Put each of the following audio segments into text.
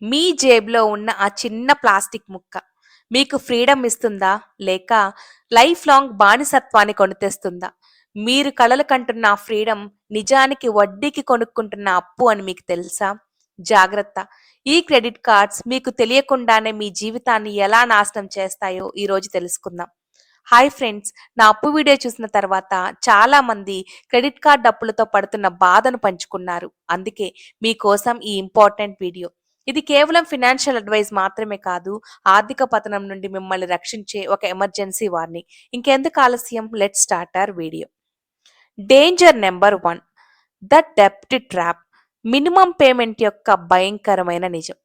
మీ జేబులో ఉన్న ఆ చిన్న ప్లాస్టిక్ ముక్క మీకు ఫ్రీడమ్ ఇస్తుందా? లేక లైఫ్ లాంగ్ బానిసత్వాన్ని కొనితెస్తుందా? మీరు కలలు కంటున్న ఆ ఫ్రీడమ్ నిజానికి వడ్డీకి కొనుక్కుంటున్న అప్పు అని మీకు తెలుసా? జాగ్రత్త! ఈ క్రెడిట్ కార్డ్స్ మీకు తెలియకుండానే మీ జీవితాన్ని ఎలా నాశనం చేస్తాయో ఈరోజు తెలుసుకుందాం. Hi friends! నా అప్పు వీడియో చూసిన తర్వాత చాలామంది క్రెడిట్ కార్డ్ అప్పులతో పడుతున్న బాధను పంచుకున్నారు. అందుకే మీకోసం ఈ ఇంపార్టెంట్ వీడియో. ఇది కేవలం ఫినాన్షియల్ అడ్వైస్ మాత్రమే కాదు, ఆర్థిక పతనం నుండి మిమ్మల్ని రక్షించే ఒక ఎమర్జెన్సీ వార్నింగ్. ఇంకెందుకు ఆలస్యం, let's start our video. Danger number 1, the డెబ్ట్ ట్రాప్. మినిమం పేమెంట్ యొక్క భయంకరమైన నిజం.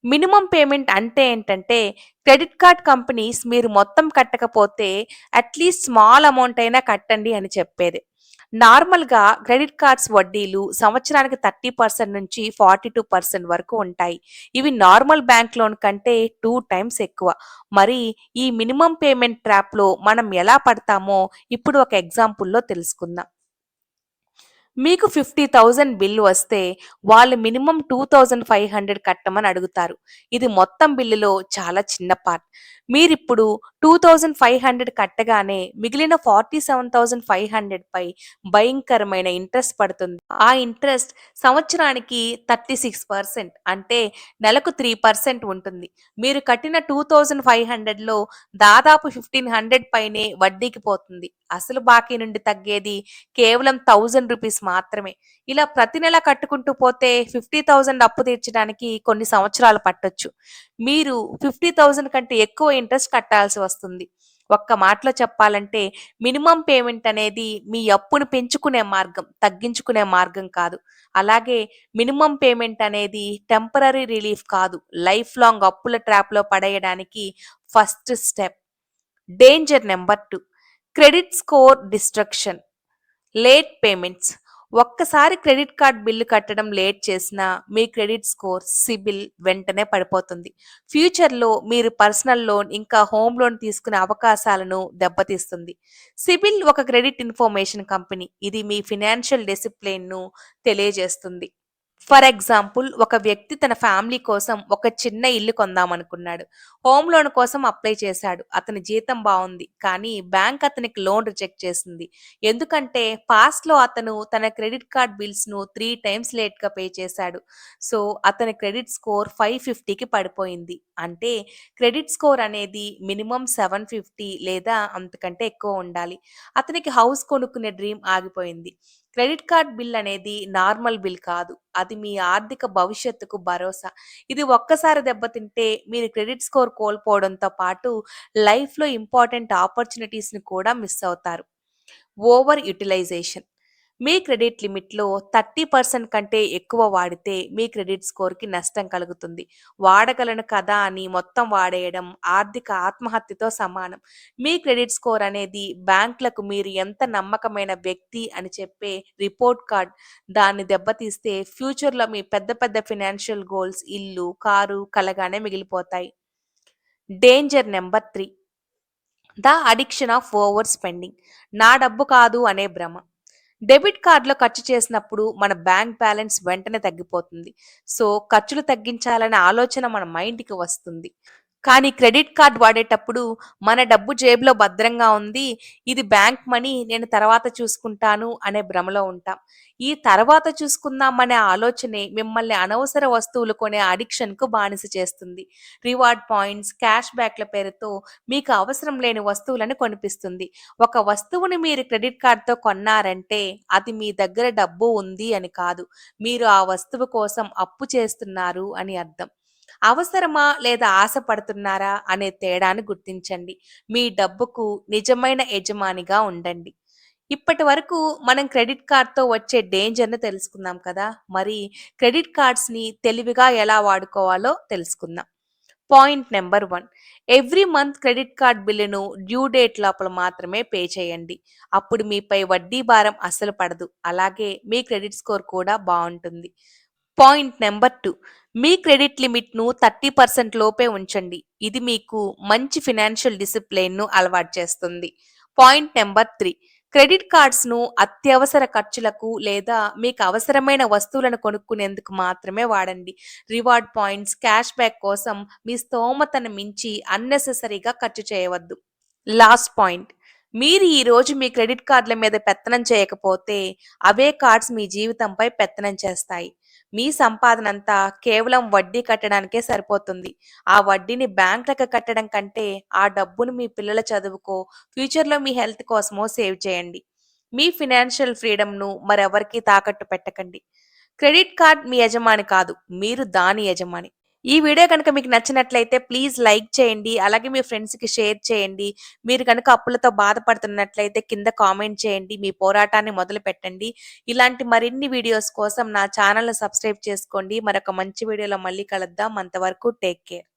మినిమం పేమెంట్ అంటే ఏంటంటే, క్రెడిట్ కార్డ్ కంపెనీస్ మీరు మొత్తం కట్టకపోతే అట్లీస్ట్ స్మాల్ అమౌంట్ అయినా కట్టండి అని చెప్పేది. నార్మల్‌గా క్రెడిట్ కార్డ్స్ వడ్డీలు సంవత్సరానికి 30% నుంచి 42% వరకు ఉంటాయి. ఇవి నార్మల్ బ్యాంక్ లోన్ కంటే 2 టైమ్స్ ఎక్కువ. మరి ఈ మినిమం పేమెంట్ ట్రాప్‌లో మనం ఎలా పడతామో ఇప్పుడు ఒక ఎగ్జాంపుల్‌లో తెలుసుకుందాం. మీకు 50,000 బిల్ వస్తే వాళ్ళు మినిమం 2,500 కట్టమని అడుగుతారు. ఇది మొత్తం బిల్లులో చాలా చిన్న పార్ట్. మీరిప్పుడు 2,500 కట్టగానే మిగిలిన 47,500 పై భయంకరమైన ఇంట్రెస్ట్ పడుతుంది. ఆ ఇంట్రెస్ట్ సంవత్సరానికి 36%, అంటే నెలకు 3% ఉంటుంది. మీరు కట్టిన 2,500లో దాదాపు 1,500 పైనే వడ్డీకి పోతుంది. అసలు బాకీ నుండి తగ్గేది కేవలం 1000 రూపీస్ మాత్రమే. ఇలా ప్రతి నెల కట్టుకుంటూ పోతే 50,000 అప్పు తీర్చడానికి కొన్ని సంవత్సరాలు పట్టొచ్చు. మీరు 50,000 కంటే ఎక్కువ ఇంట్రెస్ట్ కట్టాల్సి వస్తుంది. ఒక్క మాటలో చెప్పాలంటే మినిమం పేమెంట్ అనేది మీ అప్పును పెంచుకునే మార్గం, తగ్గించుకునే మార్గం కాదు. అలాగే మినిమం పేమెంట్ అనేది టెంపరరీ రిలీఫ్ కాదు, లైఫ్ లాంగ్ అప్పుల ట్రాప్‌లో పడేయడానికి first step. Danger number 2, credit score destruction. Late payments. ఒక్కసారి క్రెడిట్ కార్డ్ బిల్లు కట్టడం లేట్ చేసినా మీ క్రెడిట్ స్కోర్, సిబిల్ వెంటనే పడిపోతుంది. ఫ్యూచర్‌లో మీరు పర్సనల్ లోన్ ఇంకా హోమ్ లోన్ తీసుకునే అవకాశాలను దెబ్బతీస్తుంది. సిబిల్ ఒక క్రెడిట్ ఇన్ఫర్మేషన్ కంపెనీ. ఇది మీ ఫినాన్షియల్ డిసిప్లిన్‌ను తెలియజేస్తుంది. ఫర్ ఎగ్జాంపుల్, ఒక వ్యక్తి తన ఫ్యామిలీ కోసం ఒక చిన్న ఇల్లు కొందామనుకున్నాడు. హోమ్ లోన్ కోసం అప్లై చేశాడు. అతని జీతం బావుంది. కానీ బ్యాంక్ అతనికి లోన్ రిజెక్ట్ చేసింది. ఎందుకంటే పాస్ట్‌లో అతను తన క్రెడిట్ కార్డ్ బిల్స్‌ను 3 టైమ్స్ లేట్‌గా పే చేశాడు. సో, అతని క్రెడిట్ స్కోర్ 550కి పడిపోయింది. అంటే క్రెడిట్ స్కోర్ అనేది మినిమమ్ 750 లేదా అంతకంటే ఎక్కువ ఉండాలి. అతనికి హౌస్ కొనుక్కునే డ్రీమ్ ఆగిపోయింది. క్రెడిట్ కార్డ్ బిల్ అనేది నార్మల్ బిల్ కాదు. అది మీ ఆర్థిక భవిష్యత్తుకు భరోసా. ఇది ఒక్కసారి దెబ్బతింటే మీరు క్రెడిట్ స్కోర్ కోల్పోవడంతో పాటు లైఫ్‌లో ఇంపార్టెంట్ ఆపర్చునిటీస్‌ని కూడా మిస్ అవుతారు. Over utilisation. మీ క్రెడిట్ లిమిట్‌లో 30% కంటే ఎక్కువ వాడితే మీ క్రెడిట్ స్కోర్‌కి నష్టం కలుగుతుంది. వాడగలను కదా అని మొత్తం వాడేయడం ఆర్థిక ఆత్మహత్యతో సమానం. మీ క్రెడిట్ స్కోర్ అనేది బ్యాంక్‌లకు మీరు ఎంత నమ్మకమైన వ్యక్తి అని చెప్పే రిపోర్ట్ కార్డ్. దాన్ని దెబ్బతీస్తే ఫ్యూచర్‌లో మీ పెద్ద పెద్ద ఫినాన్షియల్ గోల్స్, ఇల్లు, కారు కలగానే మిగిలిపోతాయి. Danger number 3, the addiction of over spending. నా డబ్బు కాదు అనే భ్రమ. డెబిట్ కార్డ్‌లో ఖర్చు చేసినప్పుడు మన బ్యాంక్ బ్యాలెన్స్ వెంటనే తగ్గిపోతుంది. సో, ఖర్చులు తగ్గించాలనే ఆలోచన మన మైండ్‌కి వస్తుంది. కానీ క్రెడిట్ కార్డ్ వాడేటప్పుడు మన డబ్బు జేబులో భద్రంగా ఉంది, ఇది బ్యాంక్ మనీ, నేను తర్వాత చూసుకుంటాను అనే భ్రమలో ఉంటాం. ఈ తర్వాత చూసుకుందాం అనే ఆలోచనే మిమ్మల్ని అనవసర వస్తువులు కొనే అడిక్షన్‌కు బానిస చేస్తుంది. రివార్డ్ పాయింట్స్, క్యాష్ బ్యాక్‌ల పేరుతో మీకు అవసరం లేని వస్తువులను కొనిపిస్తుంది. ఒక వస్తువుని మీరు క్రెడిట్ కార్డ్‌తో కొన్నారంటే అది మీ దగ్గర డబ్బు ఉంది అని కాదు. మీరు ఆ వస్తువు కోసం అప్పు చేస్తున్నారు అని అర్థం. అవసరమా లేదా ఆశ పడుతున్నారా అనే తేడాను గుర్తించండి. మీ డబ్బుకు నిజమైన యజమానిగా ఉండండి. ఇప్పటి వరకు మనం క్రెడిట్ కార్డ్‌తో వచ్చే డేంజర్‌ని తెలుసుకున్నాం కదా! మరి క్రెడిట్ కార్డ్స్‌ని తెలివిగా ఎలా వాడుకోవాలో తెలుసుకుందాం. Point number 1, every month credit card బిల్లును డ్యూ డేట్ లోపల మాత్రమే పే చేయండి. అప్పుడు మీపై వడ్డీ భారం అస్సలు పడదు. అలాగే మీ క్రెడిట్ స్కోర్ కూడా బావుంటుంది. పాయింట్ నెంబర్ 2, మీ క్రెడిట్ లిమిట్‌ను 30% లోపే ఉంచండి. ఇది మీకు మంచి ఫినాన్షియల్ డిసిప్లిన్‌ను అలవాటు చేస్తుంది. పాయింట్ నెంబర్ 3, క్రెడిట్ కార్డ్స్‌ను అత్యవసర ఖర్చులకు లేదా మీకు అవసరమైన వస్తువులను కొనుక్కునేందుకు మాత్రమే వాడండి. రివార్డ్ పాయింట్స్, క్యాష్ బ్యాక్ కోసం మీ స్తోమతను మించి అన్నెసెసరీగా ఖర్చు చేయవద్దు. Last point. మీరు ఈరోజు మీ క్రెడిట్ కార్డ్‌ల మీద పెత్తనం చేయకపోతే, అవే కార్డ్స్ మీ జీవితంపై పెత్తనం చేస్తాయి. మీ సంపాదనంతా కేవలం వడ్డీ కట్టడానికే సరిపోతుంది. ఆ వడ్డీని బ్యాంక్‌లకు కట్టడం కంటే, ఆ డబ్బును మీ పిల్లల చదువుకో, ఫ్యూచర్‌లో మీ హెల్త్ కోసమో సేవ్ చేయండి. మీ ఫినాన్షియల్ ఫ్రీడమ్‌ను మరెవరికీ తాకట్టు పెట్టకండి. క్రెడిట్ కార్డ్ మీ యజమాని కాదు. మీరు దాని యజమాని. ఈ వీడియో కనుక మీకు నచ్చినట్లయితే ప్లీజ్ లైక్ చేయండి. అలాగే మీ ఫ్రెండ్స్‌కి షేర్ చేయండి. మీరు కనుక అప్పులతో బాధపడుతున్నట్లయితే కింద కామెంట్ చేయండి. మీ పోరాటాన్ని మొదలుపెట్టండి. ఇలాంటి మరిన్ని వీడియోస్ కోసం నా ఛానెల్‌ని సబ్స్క్రైబ్ చేసుకోండి. మరొక మంచి వీడియోలో మళ్ళీ కలుద్దాం. అంతవరకు టేక్ కేర్.